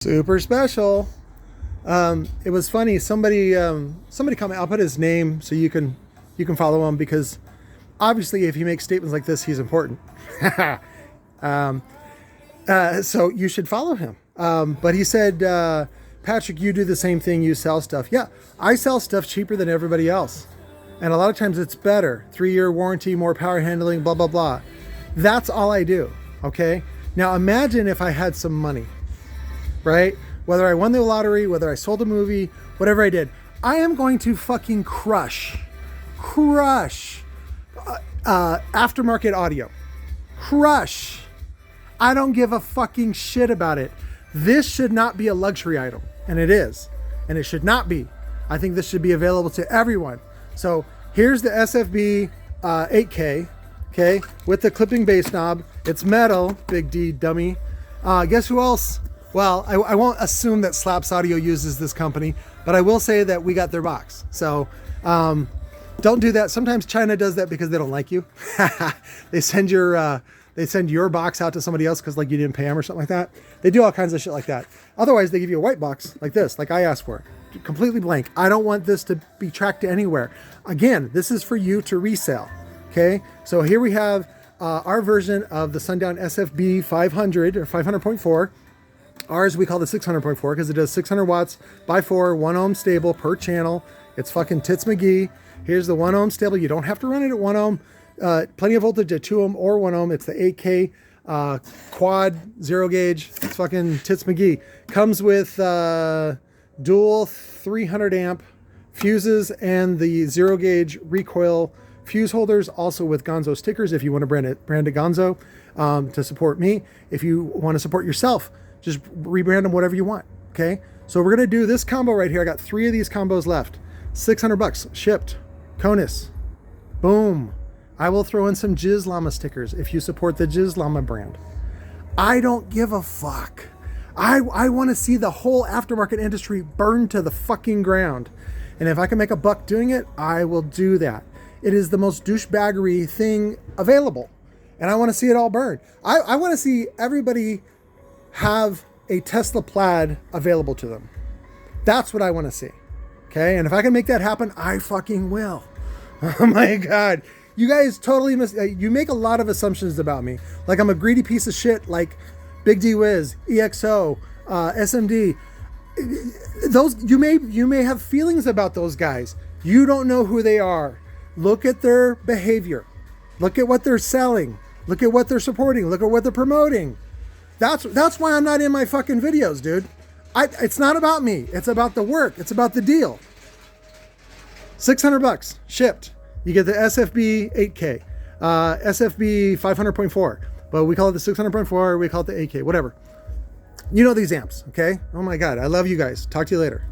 Super special. It was funny. Somebody commented. I'll put his name so you can follow him, because obviously if he makes statements like this, he's important. So you should follow him. But he said, Patrick, you do the same thing. You sell stuff. Yeah, I sell stuff cheaper than everybody else, and a lot of times it's better. 3-year warranty, more power handling, blah blah blah. That's all I do. Okay. Now imagine if I had some money, right? Whether I won the lottery, whether I sold a movie, whatever I did, I am going to fucking crush aftermarket audio. Crush. I don't give a fucking shit about it. This should not be a luxury item, and it is, and it should not be. I think this should be available to everyone. So here's the SFB 8K, okay, with the clipping bass knob. It's metal, big D dummy. Guess who else? Well, I won't assume that Slaps Audio uses this company, but I will say that we got their box. So don't do that. Sometimes China does that because they don't like you. They send your box out to somebody else because like you didn't pay them or something like that. They do all kinds of shit like that. Otherwise, they give you a white box like this, like I asked for, completely blank. I don't want this to be tracked to anywhere. Again, this is for you to resell. Okay, so here we have our version of the Sundown SFB 500 or 500.4. Ours we call the 600.4 because it does 600 watts by 4, 1 ohm stable per channel. It's fucking tits McGee. Here's the 1 ohm stable. You don't have to run it at 1 ohm. Plenty of voltage at 2 ohm or 1 ohm. It's the 8K quad 0 gauge. It's fucking tits McGee. Comes with dual 300 amp fuses and the 0 gauge recoil fuse holders, also with GONZO stickers if you want to brand it GONZO to support me. If you want to support yourself, just rebrand them whatever you want. Okay, so we're gonna do this combo right here. I got 3 of these combos left. $600 shipped. Conus. Boom. I will throw in some Jizz Llama stickers if you support the Jizz Llama brand. I don't give a fuck. I want to see the whole aftermarket industry burn to the fucking ground. And if I can make a buck doing it, I will do that. It is the most douchebaggery thing available. And I want to see it all burn. I want to see everybody have a Tesla Plaid available to them. That's what I want to see. Okay? And if I can make that happen, I fucking will. Oh my God. You guys totally you make a lot of assumptions about me. Like I'm a greedy piece of shit, like Big D Wiz, EXO, SMD. Those, you may have feelings about those guys. You don't know who they are. Look at their behavior. Look at what they're selling. Look at what they're supporting. Look at what they're promoting. That's why I'm not in my fucking videos, dude. It's not about me. It's about the work. It's about the deal. $600 shipped. You get the SFB 8K, SFB 500.4, but we call it the 600.4. We call it the 8K, whatever. You know these amps, okay? Oh my God, I love you guys. Talk to you later.